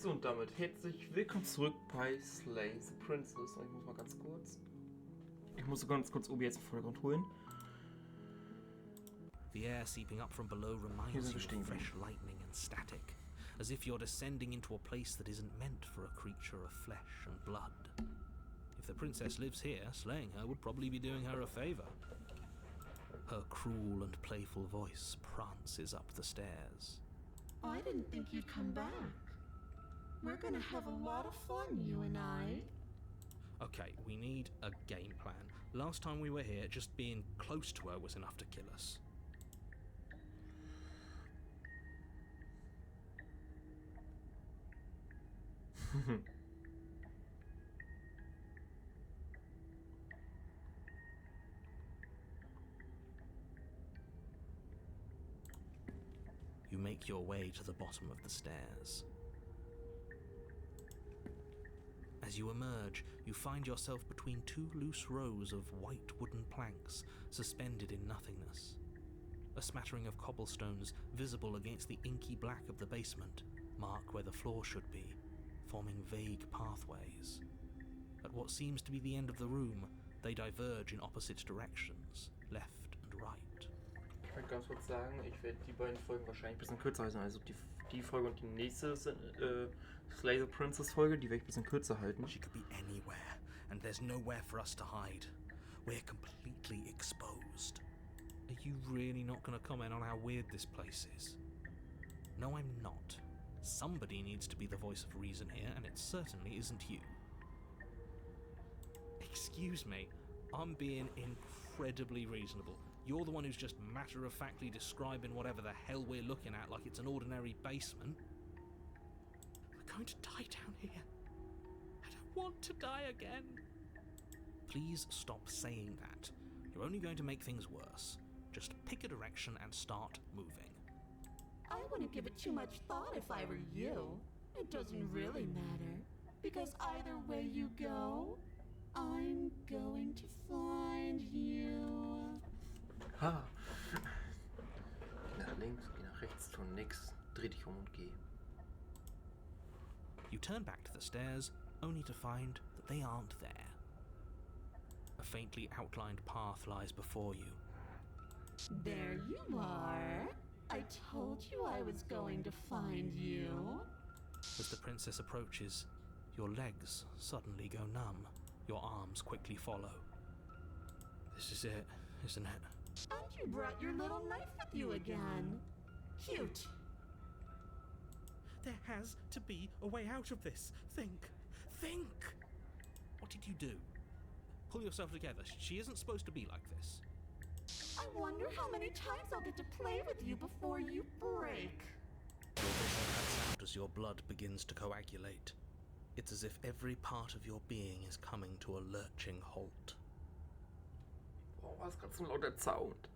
So, und damit herzlich willkommen zurück bei Slay the Princess. Und ich muss ganz kurz OBS im Vordergrund holen. The air seeping up from below reminds you of fresh lightning and static, as if you're descending into a place that isn't meant for a creature of flesh and blood. If the princess lives here, slaying her would probably be doing her a favor. Her cruel and playful voice prances up the stairs. I didn't think you'd come back. We're gonna have a lot of fun, you and I. Okay, we need a game plan. Last time we were here, just being close to her was enough to kill us. You make your way to the bottom of the stairs. As you emerge, you find yourself between two loose rows of white wooden planks suspended in nothingness. A smattering of cobblestones visible against the inky black of the basement mark where the floor should be, forming vague pathways. At what seems to be the end of the room, they diverge in opposite directions, left and right. Ich möchte ganz kurz sagen, ich werde die beiden Folgen wahrscheinlich ein bisschen kürzer halten. Also die Folge und die nächste Slay the Princess Folge, die werde ich ein bisschen kürzer halten. She could be anywhere, and there's nowhere for us to hide. We're completely exposed. Are you really not going to comment on how weird this place is? No, I'm not. Somebody needs to be the voice of reason here, and it certainly isn't you. Excuse me, I'm being incredibly reasonable. You're the one who's just matter-of-factly describing whatever the hell we're looking at like it's an ordinary basement. We're going to die down here. I don't want to die again. Please stop saying that. You're only going to make things worse. Just pick a direction and start moving. I wouldn't give it too much thought if I were you. It doesn't really matter, because either way you go, I'm going to find you. Ha! Geh nach links, geh nach rechts, tu nix. Dreh dich um und geh. You turn back to the stairs, only to find that they aren't there. A faintly outlined path lies before you. There you are. I told you I was going to find you. As the princess approaches, your legs suddenly go numb. Your arms quickly follow. This is it, isn't it? And you brought your little knife with you again. Cute. There has to be a way out of this. Think! What did you do? Pull yourself together. She isn't supposed to be like this. I wonder how many times I'll get to play with you before you break. Your vision cuts out as your blood begins to coagulate. It's as if every part of your being is coming to a lurching halt. Oh, was ganz so lauter Sound.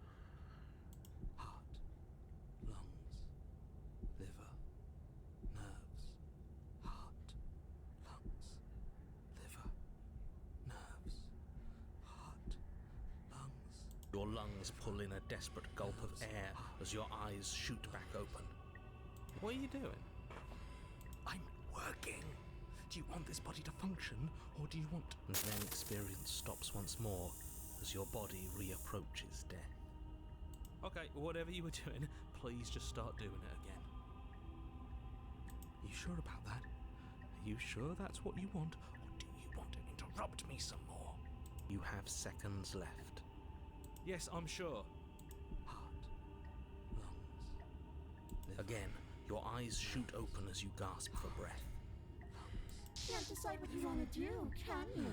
Heart, lungs, liver, nerves. Heart, lungs, liver, nerves. Heart, lungs. Your lungs pull in a desperate gulp of air as your eyes shoot back open. What are you doing? I'm working. Do you want this body to function, or do you want... And then experience stops once more as your body reapproaches death. Okay, whatever you were doing, please just start doing it again. You sure about that? Are you sure that's what you want, or do you want to interrupt me some more? You have seconds left. Yes, I'm sure. Heart, lungs, liver. Again, your eyes shoot open as you gasp for breath. Can't decide what you want to do, can you?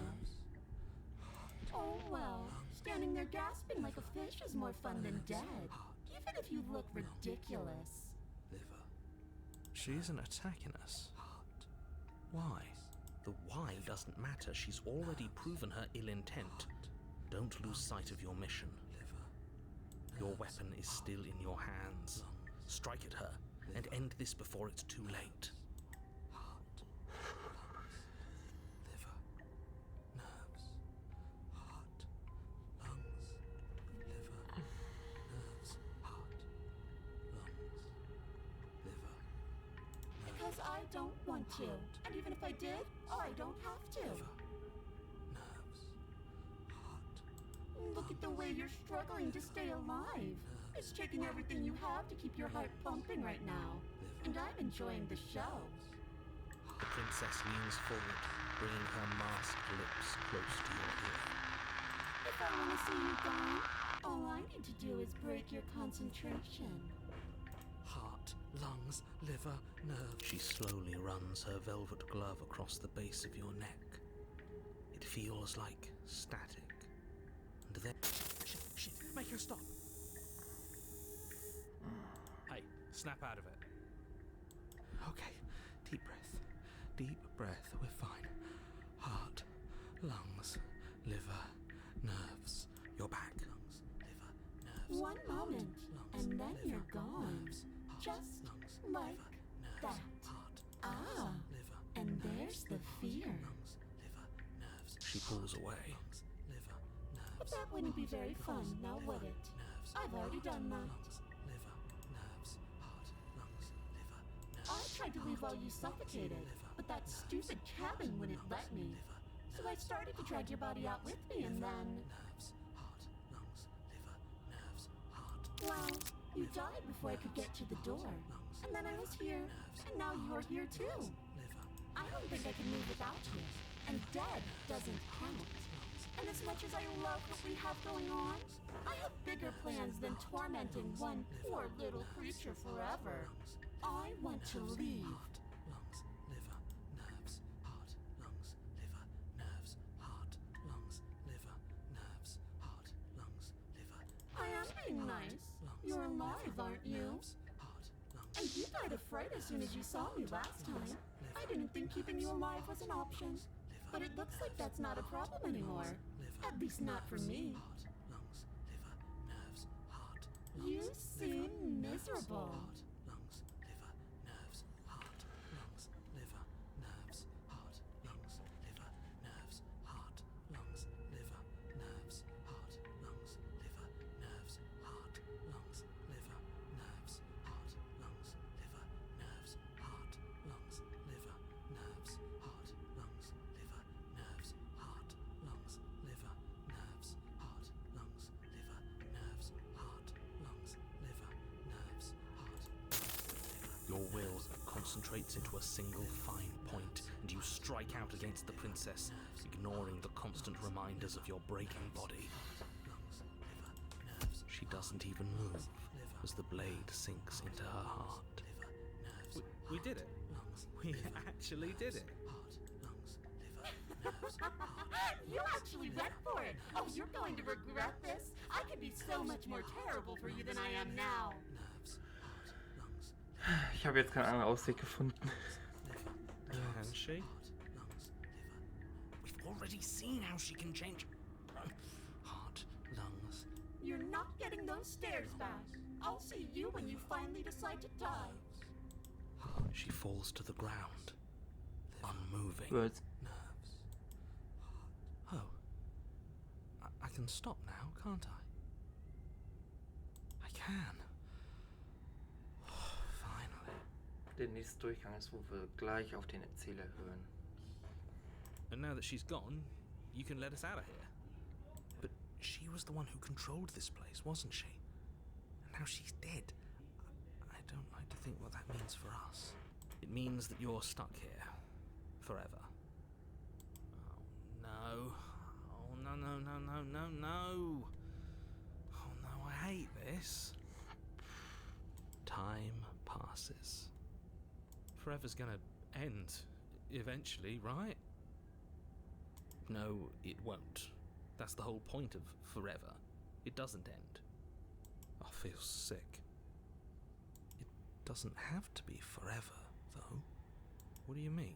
Oh well, standing there gasping like a fish is more fun than dead, even if you look ridiculous. Liver. She isn't attacking us. Why? The why doesn't matter. She's already proven her ill intent. Don't lose sight of your mission. Your weapon is still in your hands. Strike at her and end this before it's too late. Because I don't want to. And even if I did, I don't have to. Nerves. Heart. Look at the way you're struggling to stay alive. It's taking everything you have to keep your heart pumping right now. And I'm enjoying the show. The princess leans forward, bringing her masked lips close to your ear. If I want to see you gone, all I need to do is break your concentration. Heart, lungs, liver, nerve. She slowly runs her velvet glove across the base of your neck. It feels like static. And then... Shit, make her stop. Hey, snap out of it. Okay, deep breath. Deep breath, we're fine. Heart, lungs, liver, nerves. You're back. Lungs, liver, nerves. One moment, Lungs, and then liver, you're gone. nerves, heart, Just lungs, like liver, nerves, that. Heart, Ah, liver, and nerves, there's the fear. lungs, liver, nerves. She pulls away. Lungs, liver, nerves. But that wouldn't be very fun, now would it? Nerves. I've already done that. Lungs, liver, nerves, heart, lungs, liver, nerves. I tried to leave while you suffocated, but that stupid cabin wouldn't let me. So I started to drag your body out with me, and then... Nerves, heart, lungs, liver, nerves, heart. Well, you died before I could get to the door. And then I was here, and now you're here too. Liver, I don't think I can move without you. And dead doesn't count. And as much as I love what we have going on, I have bigger plans than tormenting one poor little creature forever. I want to leave. heart, lungs, liver, nerves, heart, lungs, liver, nerves, heart, lungs, liver, nerves, heart, lungs, liver. I am being nice. You're alive, aren't you? Heart, lungs, And you died of fright as soon as you saw me last time. I didn't think keeping you alive was an option. But it looks like that's not a problem anymore. At least not for me. heart, lungs, liver, nerves, heart, You lungs, seem liver, miserable. heart, lungs, liver, nerves, heart, lungs, liver, nerves, heart, lungs, liver, nerves, heart, lungs, liver, nerves, heart, lungs, liver, nerves, heart, lungs, liver, nerves, heart, lungs, liver, nerves, heart, lungs, liver, nerves, heart, lungs, liver, nerves, heart, lungs, liver, nerves, heart, lungs, liver, nerves, heart, lungs, liver, nerves, heart, liver. Your will concentrates into a single fine point, and you strike out against the princess, ignoring the constant reminders of your breaking body. She doesn't even move as the blade sinks into her heart. We did it. We actually did it. You actually went for it. Oh, you're going to regret this. I could be so much more terrible for you than I am now. Ich habe jetzt keinen anderen Ausweg gefunden. Can she? We've already seen how she can change. Heart, lungs. You're not getting those stairs back. I'll see you when you finally decide to die. She falls to the ground, unmoving. Words. Nerves. Oh. I can stop now, can't I? I can. Finally. Der nächste Durchgang ist, wo wir gleich auf den Erzähler hören. And now that she's gone, you can let us out of here. But she was the one who controlled this place, wasn't she? And now she's dead. I don't like to think what that means for us. It means that you're stuck here. Forever. Oh no. Oh no, no, no, no, no, no. Oh no, I hate this. Time passes. Forever's gonna end eventually, right? No, it won't. That's the whole point of forever. It doesn't end. I feel sick. It doesn't have to be forever, though. What do you mean?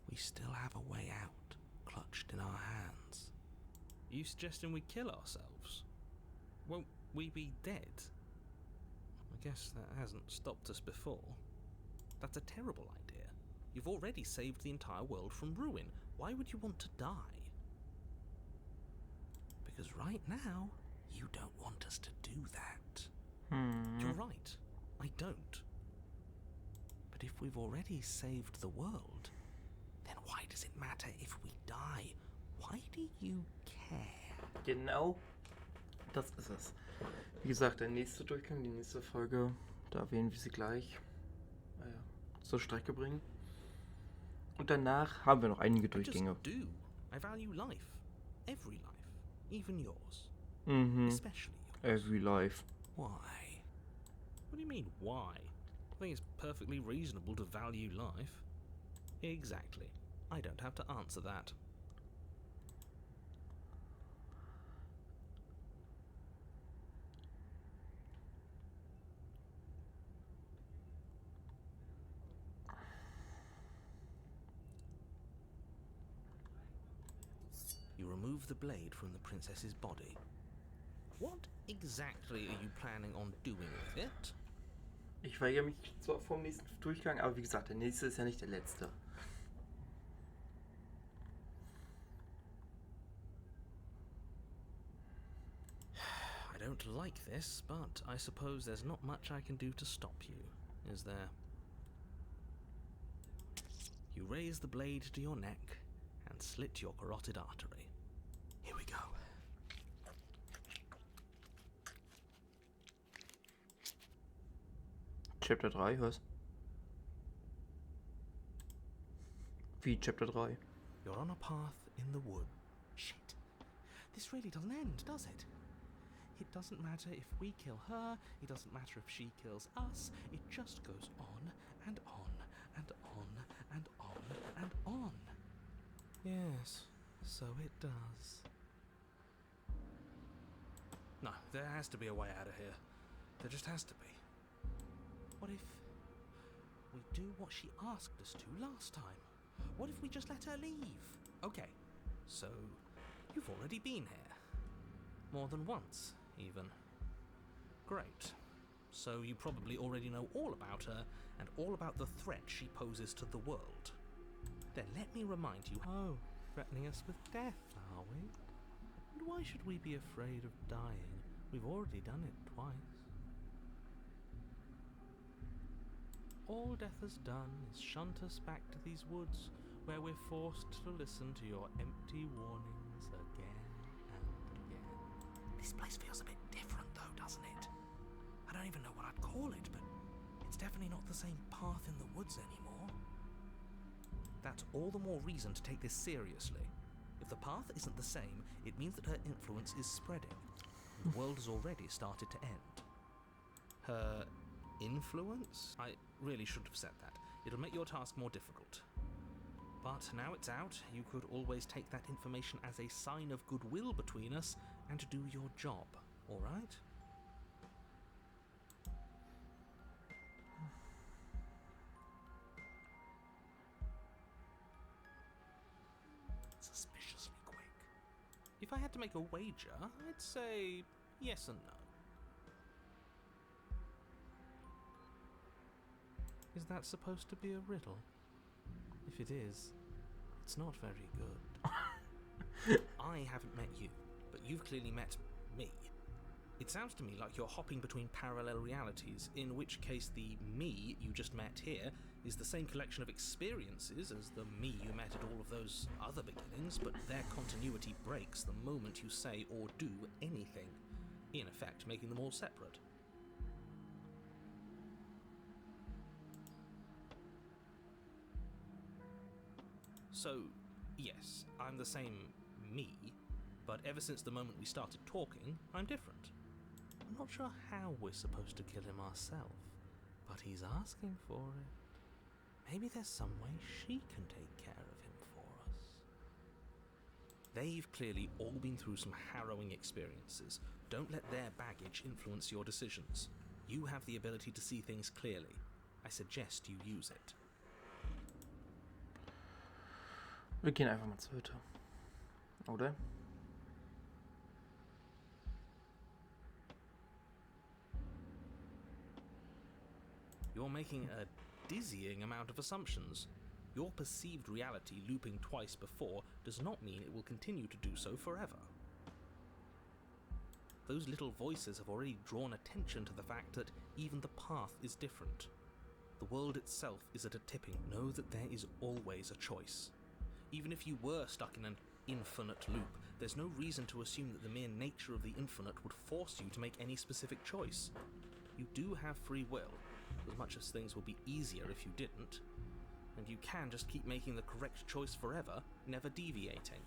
We still have a way out, clutched in our hands. Are you suggesting we kill ourselves? Won't we be dead? I guess that hasn't stopped us before. That's a terrible idea. You've already saved the entire world from ruin. Why would you want to die? Because right now, you don't want us to do that. You're right. I don't. But if we've already saved the world, then why does it matter if we die? Why do you care? Genau, das ist es. Wie gesagt, der nächste Durchgang, die nächste Folge, da werden wir sie gleich zur Strecke bringen. Und danach haben wir noch einige Durchgänge. I just do. I value life. Every life. Even yours. Mhm. Especially yours. Every life. Why? What do you mean, why? I think it's perfectly reasonable to value life. Exactly. I don't have to answer that. You remove the blade from the princess's body. What exactly are you planning on doing with it? Ich weigere mich zwar vom nächsten Durchgang, aber wie gesagt, der nächste ist ja nicht der letzte. I don't like this, but I suppose there's not much I can do to stop you, is there? You raise the blade to your neck and slit your carotid artery. Here we go. Chapter 3, was? Wie Chapter 3? You're on a path in the wood. Shit. This really doesn't end, does it? It doesn't matter if we kill her, it doesn't matter if she kills us, it just goes on and on and on and on and on. Yes, so it does. No, there has to be a way out of here. There just has to be. What if we do what she asked us to last time? What if we just let her leave? Okay, so you've already been here. More than once, even. Great. So you probably already know all about her and all about the threat she poses to the world. Then let me remind you. Oh, threatening us with death, are we? And why should we be afraid of dying? We've already done it twice. All death has done is shunt us back to these woods where we're forced to listen to your empty warnings again and again. This place feels a bit different though, doesn't it? I don't even know what I'd call it, but it's definitely not the same path in the woods anymore. That's all the more reason to take this seriously. If the path isn't the same, it means that her influence is spreading. The world has already started to end. Her influence? I really shouldn't have said that. It'll make your task more difficult. But now it's out, you could always take that information as a sign of goodwill between us and to do your job, alright? Suspiciously quick. If I had to make a wager, I'd say yes and no. Is that supposed to be a riddle? If it is, it's not very good. I haven't met you, but you've clearly met me. It sounds to me like you're hopping between parallel realities, in which case the me you just met here is the same collection of experiences as the me you met at all of those other beginnings, but their continuity breaks the moment you say or do anything, in effect making them all separate. So, yes, I'm the same me, but ever since the moment we started talking, I'm different. I'm not sure how we're supposed to kill him ourselves, but he's asking for it. Maybe there's some way she can take care of him for us. They've clearly all been through some harrowing experiences. Don't let their baggage influence your decisions. You have the ability to see things clearly. I suggest you use it. Wir gehen einfach mal zur Hütte. Oder? You're making a dizzying amount of assumptions. Your perceived reality looping twice before does not mean it will continue to do so forever. Those little voices have already drawn attention to the fact that even the path is different. The world itself is at a tipping. Know that there is always a choice. Even if you were stuck in an infinite loop, there's no reason to assume that the mere nature of the infinite would force you to make any specific choice. You do have free will, as much as things would be easier if you didn't, and you can just keep making the correct choice forever, never deviating.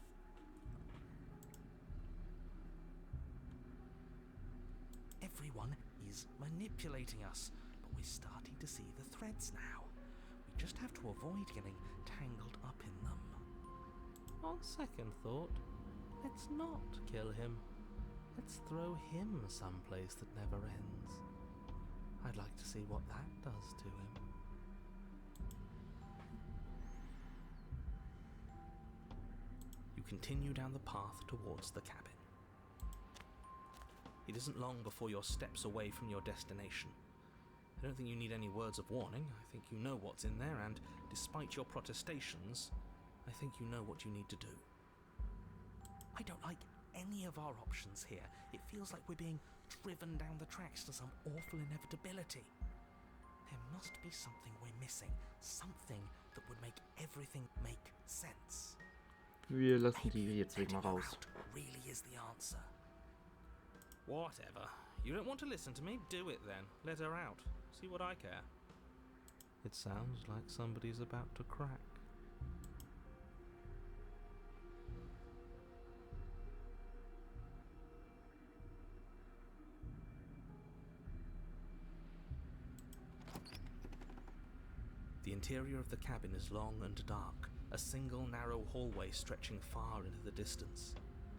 Everyone is manipulating us, but we're starting to see the threads now. We just have to avoid getting tangled up in them. On second thought, let's not kill him. Let's throw him someplace that never ends. I'd like to see what that does to him. You continue down the path towards the cabin. It isn't long before you're steps away from your destination. I don't think you need any words of warning. I think you know what's in there, and despite your protestations, I think you know what you need to do. I don't like any of our options here. It feels like we're being driven down the tracks to some awful inevitability. There must be something we're missing. Something that would make everything make sense. Wir lassen die Maybe jetzt wegen mal letting her raus. out really is the answer. Whatever. You don't want to listen to me? Do it then. Let her out. See what I care. It sounds like somebody's about to crack. The interior of the cabin is long and dark, a single narrow hallway stretching far into the distance.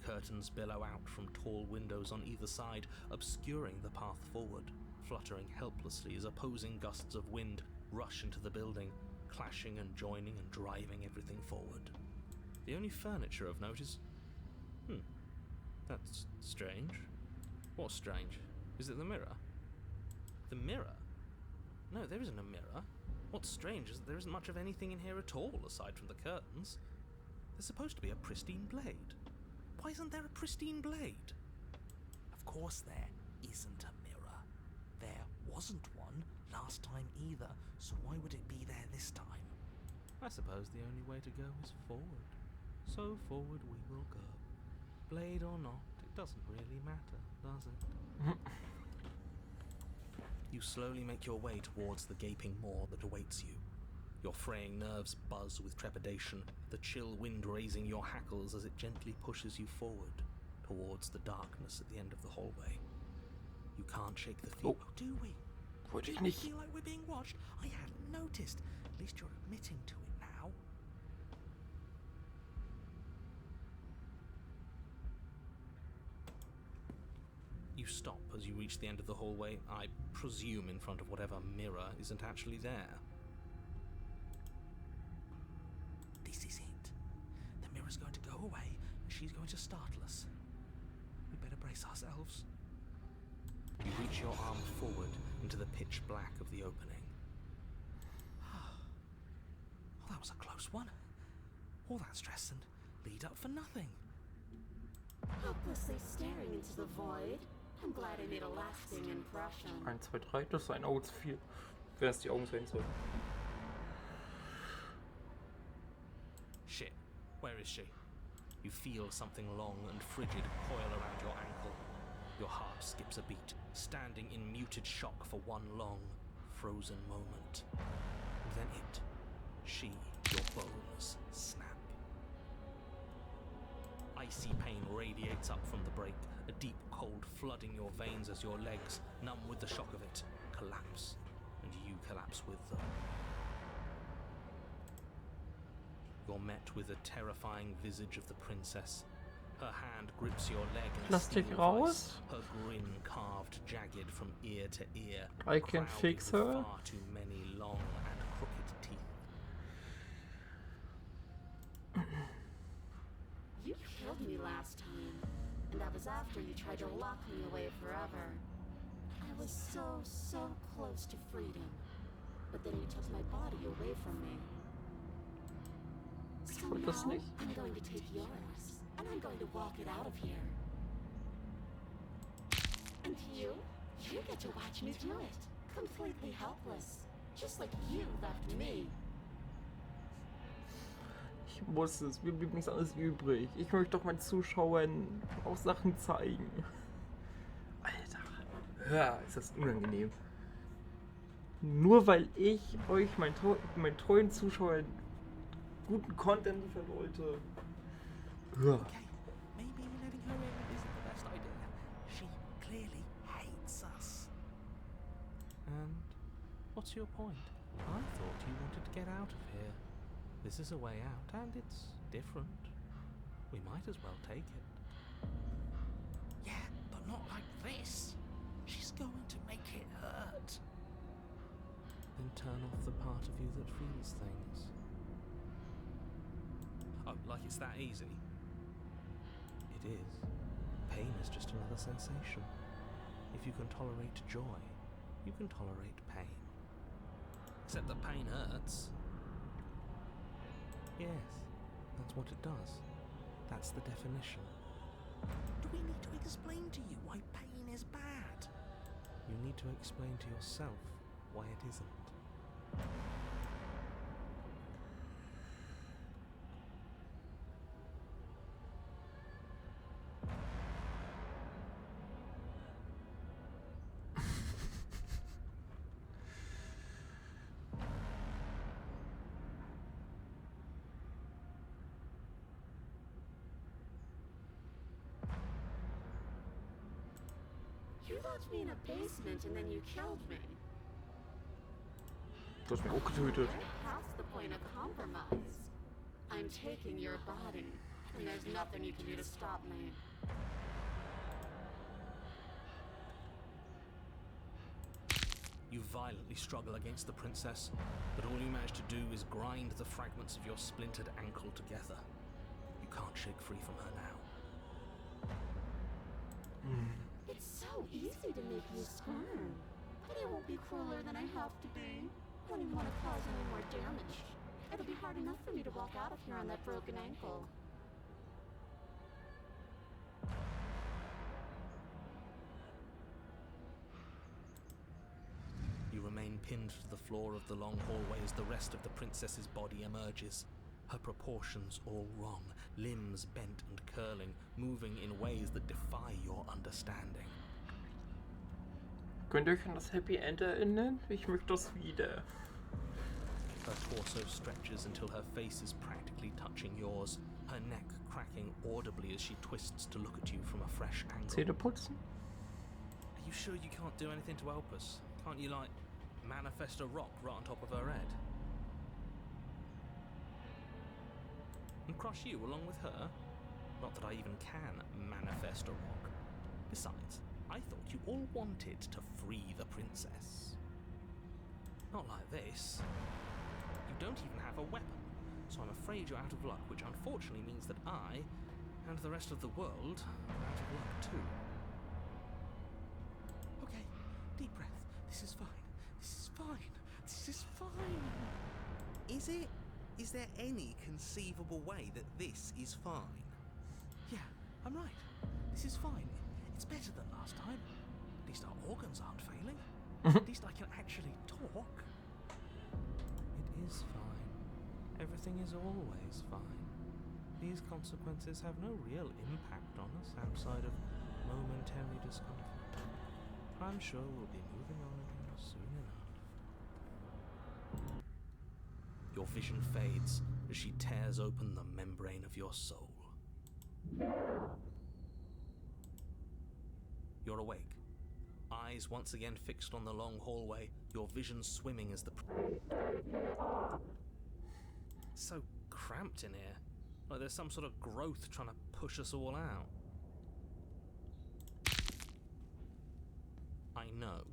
Curtains billow out from tall windows on either side, obscuring the path forward, fluttering helplessly as opposing gusts of wind rush into the building, clashing and joining and driving everything forward. The only furniture of note is... that's strange. What's strange? Is it the mirror? The mirror? No, there isn't a mirror. What's strange is that there isn't much of anything in here at all, aside from the curtains. There's supposed to be a pristine blade. Why isn't there a pristine blade? Of course there isn't a mirror. There wasn't one last time either, so why would it be there this time? I suppose the only way to go is forward. So forward we will go. Blade or not, it doesn't really matter, does it? You slowly make your way towards the gaping maw that awaits you. Your fraying nerves buzz with trepidation, the chill wind raising your hackles as it gently pushes you forward, towards the darkness at the end of the hallway. You can't shake the feeling. Oh. Do we? Wollte Do ich we nicht. feel like we're being watched? I hadn't noticed. At least you're admitting to it now. You stop as you reach the end of the hallway, I presume in front of whatever mirror isn't actually there. This is it. The mirror's going to go away, and she's going to startle us. We better brace ourselves. You reach your arm forward into the pitch black of the opening. Well, that was a close one. All that stress and lead up for nothing. Helplessly staring into the void. I'm glad I made a lasting impression. 1, 2, 3, das ist ein Auge zu viel. Wenn es die Augen sein sollen. Shit, where is she? You feel something long and frigid coil around your ankle. Your heart skips a beat, standing in muted shock for one long, frozen moment. And then she, your bones, snap. Icy pain radiates up from the break, a deep cold flooding your veins as your legs, numb with the shock of it, collapse, and you collapse with them. You're met with the terrifying visage of the princess. Her hand grips your leg in a Lass dich steel raus. vice, her grin carved jagged from ear to ear, I can crowded fix with her. far too many long and crooked teeth. You killed me last time, and that was after you tried to lock me away forever. I was so close to freedom, but then you took my body away from me. So wollte das now nicht. I'm going to take yours, and I'm going to walk it out of here. And you get to watch me do it, completely helpless, Just like you left me. Ich muss es, mir blieb nichts anderes übrig. Ich möchte doch meinen Zuschauern auch Sachen zeigen. Alter, ja, ist das unangenehm. Nur weil ich euch, meinen treuen Zuschauern, guten Content liefern wollte. Ja. Okay, maybe letting her in isn't the best idea. She clearly hates us. And what's your point? I thought you wanted to get out of here. This is a way out, and it's different. We might as well take it. Yeah, but not like this. She's going to make it hurt. Then turn off the part of you that feels things. Oh, like it's that easy? It is. Pain is just another sensation. If you can tolerate joy, you can tolerate pain. Except that pain hurts. Yes, that's what it does. That's the definition. Do we need to explain to you why pain is bad? You need to explain to yourself why it isn't. You locked me in a basement and then you killed me. Du hast mich auch getötet. We're past the point of compromise. I'm taking your body, and there's nothing you can do to stop me. You violently struggle against the princess, but all you manage to do is grind the fragments of your splintered ankle together. You can't shake free from her now. It's so easy to make you squirm. But it won't be crueler than I have to be. I don't even want to cause any more damage. It'll be hard enough for me to walk out of here on that broken ankle. You remain pinned to the floor of the long hallway as the rest of the princess's body emerges. Her proportions all wrong, limbs bent and curling, moving in ways that defy your understanding. Könnt ihr euch an das Happy End erinnern? Ich möchte das wieder. Her torso stretches until her face is practically touching yours, her neck cracking audibly as she twists to look at you from a fresh angle. Zähne putzen? Are you sure you can't do anything to help us? Can't you, like, manifest a rock right on top of her head? And crush you along with her? Not that I even can manifest a rock. Besides, I thought you all wanted to free the princess. Not like this. You don't even have a weapon, so I'm afraid you're out of luck, which unfortunately means that I, and the rest of the world, are out of luck too. Okay, deep breath. This is fine. This is fine. This is fine. Is it? Is there any conceivable way that this is fine? Yeah, I'm right. This is fine. It's better than last time. At least our organs aren't failing. At least I can actually talk. It is fine. Everything is always fine. These consequences have no real impact on us outside of momentary discomfort. I'm sure we'll be moving on again soon enough. Your vision fades as she tears open the membrane of your soul. You're awake, eyes once again fixed on the long hallway, your vision swimming as the... It's so cramped in here, like there's some sort of growth trying to push us all out. I know.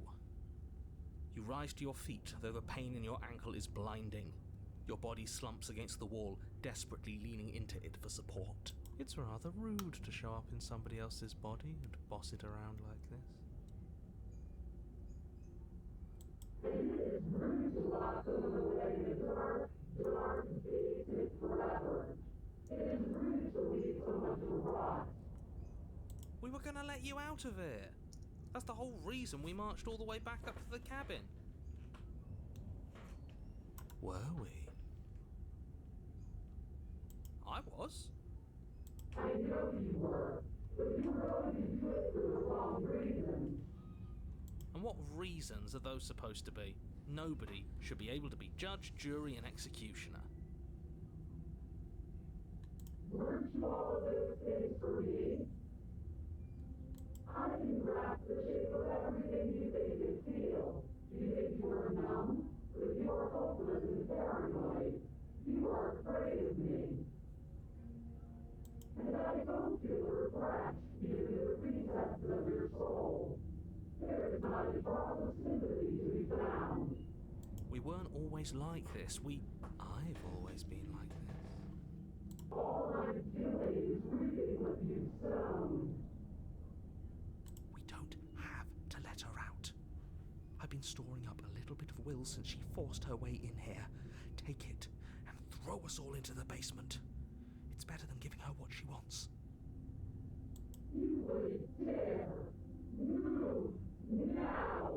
You rise to your feet, though the pain in your ankle is blinding. Your body slumps against the wall, desperately leaning into it for support. It's rather rude to show up in somebody else's body and boss it around like this. We were gonna let you out of here. That's the whole reason we marched all the way back up to the cabin. Were we? I was. I know you were, but you were only good for the wrong reasons. And what reasons are those supposed to be? Nobody should be able to be judge, jury, and executioner. Weren't you all of those things for me? I can grasp the shape of everything you think and feel. You think you are numb, but you are hopeless and paranoid. You are afraid of me. And I don't feel regret, even in the recesses of your soul. There is not a drop of sympathy to be found. We weren't always like this. I've always been like this. All I'm doing is reading what you've sown. We don't have to let her out. I've been storing up a little bit of will since she forced her way in here. Take it and throw us all into the basement. It's better than giving her what she wants. You wouldn't dare. Move now.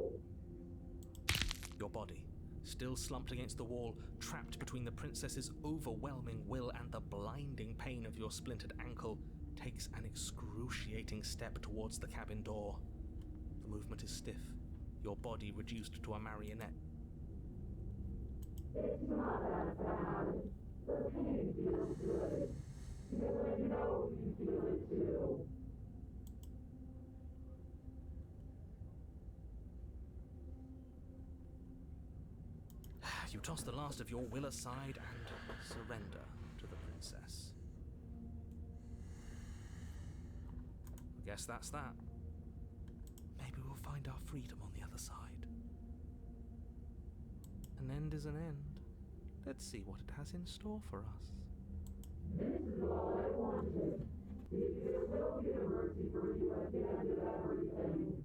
Your body, still slumped against the wall, trapped between the princess's overwhelming will and the blinding pain of your splintered ankle, takes an excruciating step towards the cabin door. The movement is stiff, your body reduced to a marionette. It's not that bad. The pain feels good. Because I know you feel it too. You toss the last of your will aside and surrender to the princess. I guess that's that. Maybe we'll find our freedom on the other side. An end is an end. Let's see what it has in store for us. This is all I wanted. Maybe there will be a mercy for you at the end of everything.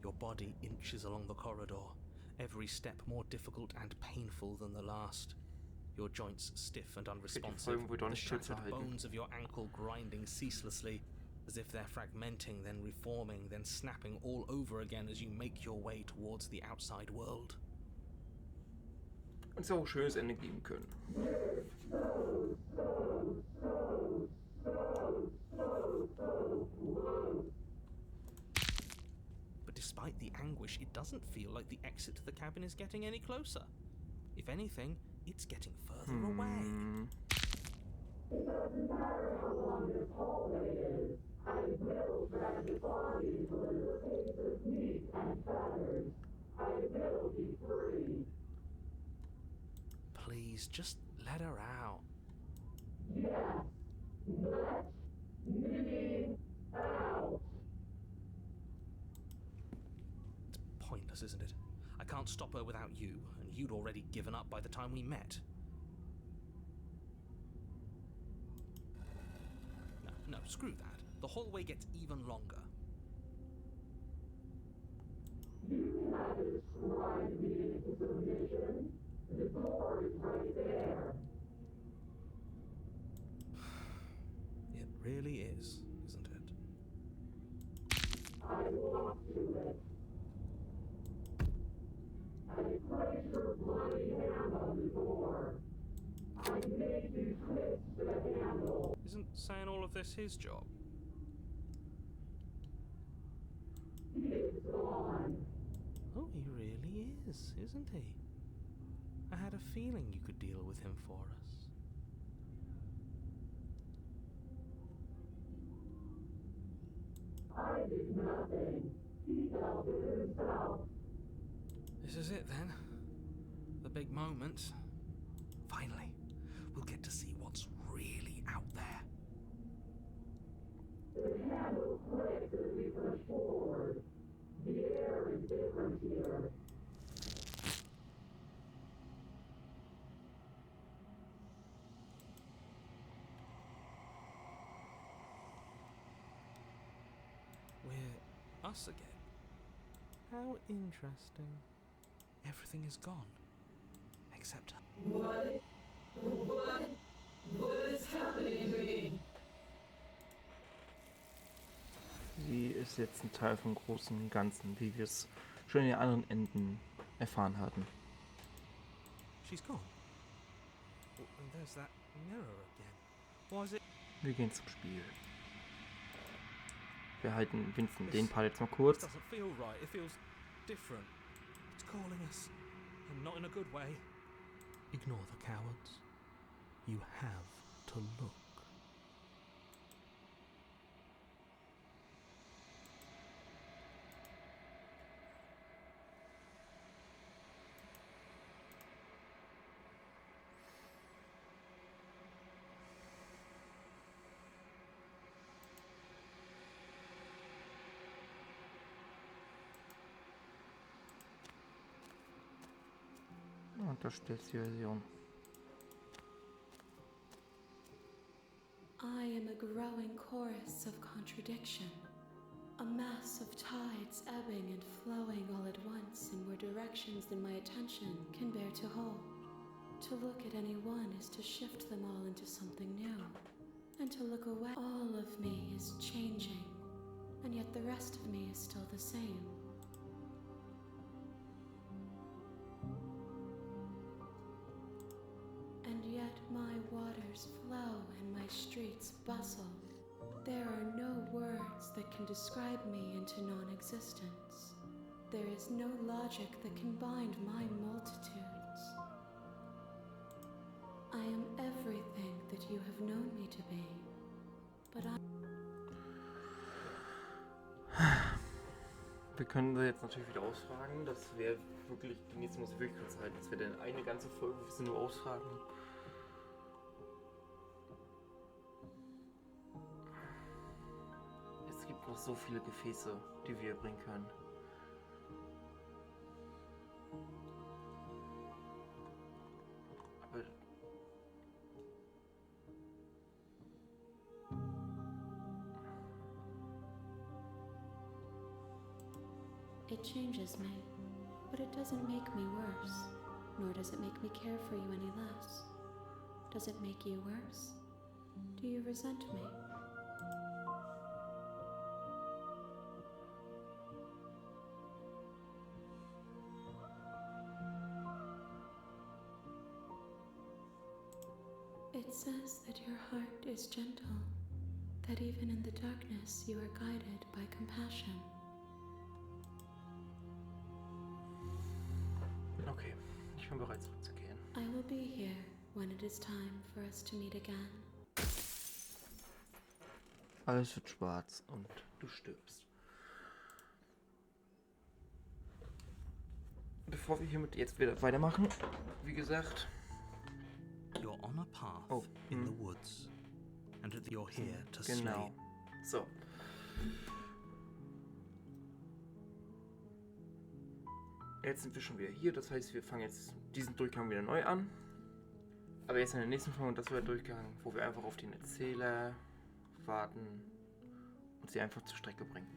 Your body inches along the corridor, every step more difficult and painful than the last. Your joints stiff and unresponsive, the shattered bones of your ankle grinding ceaselessly, as if they're fragmenting, then reforming, then snapping all over again as you make your way towards the outside world. Uns auch ein schönes Ende geben können. But despite the anguish, it doesn't feel like the exit to the cabin is getting any closer. If anything, it's getting further away. It doesn't matter how long this hallway is. I will drag the body until it is a piece of meat and feathers. I will be free. Please, just let her out. Yes, let me out. It's pointless, isn't it? I can't stop her without you, and you'd already given up by the time we met. No, screw that. The hallway gets even longer. You had to describe me into submission. The door is right there. It really is, isn't it? I walk to it. I place your bloody hand on the door. I made you twist the handle. Isn't saying all of this his job? It's gone. Oh, he really is, isn't he? I had a feeling you could deal with him for us. I did nothing. He dealt with himself. This is it then. The big moment. Finally, we'll get to see what's really out there. The handle clicks as we push forward. The air is different here. We're us again. How interesting. Everything is gone. Except her. What is happening to me? Sie ist jetzt ein Teil vom großen Ganzen, wie wir es schon in den anderen Enden erfahren hatten. She's gone. Oh, and there's that mirror again. Why is it? Wir gehen zum Spiel. Wir halten Vincent den Part jetzt mal kurz. This doesn't feel right. It feels different. It's calling us, and not in a good way. Ignore the cowards. You have to look. Und da steht die Version. I am a growing chorus of contradiction, a mass of tides ebbing and flowing all at once in more directions than my attention can bear to hold. To look at any one is to shift them all into something new, and to look away, all of me is changing, and yet the rest of me is still the same. And yet my waters flow and my streets bustle. There are no words that can describe me into non-existence. There is no logic that can bind my multitudes. I am everything that you have known me to be, but Wir können sie jetzt natürlich wieder ausfragen. Das wäre wirklich, die nächste muss ich wirklich kurz halten. Das wäre dann eine ganze Folge, wo wir sie nur ausfragen. Es gibt noch so viele Gefäße, die wir bringen können. Aber it changes me, but it doesn't make me worse, nor does it make me care for you any less. Does it make you worse? Do you resent me? It says that your heart is gentle, that even in the darkness you are guided by compassion. okay, ich bin bereit zurückzugehen. I will be here when it is time for us to meet again. Alles wird schwarz und du stirbst. Bevor wir hiermit jetzt wieder weitermachen, wie gesagt, You're on a path Oh, in the woods, and you're here to genau. slay. So. Jetzt sind wir schon wieder hier, das heißt, wir fangen jetzt diesen Durchgang wieder neu an. Aber jetzt in der nächsten Folge, das wird der Durchgang, wo wir einfach auf den Erzähler warten und sie einfach zur Strecke bringen.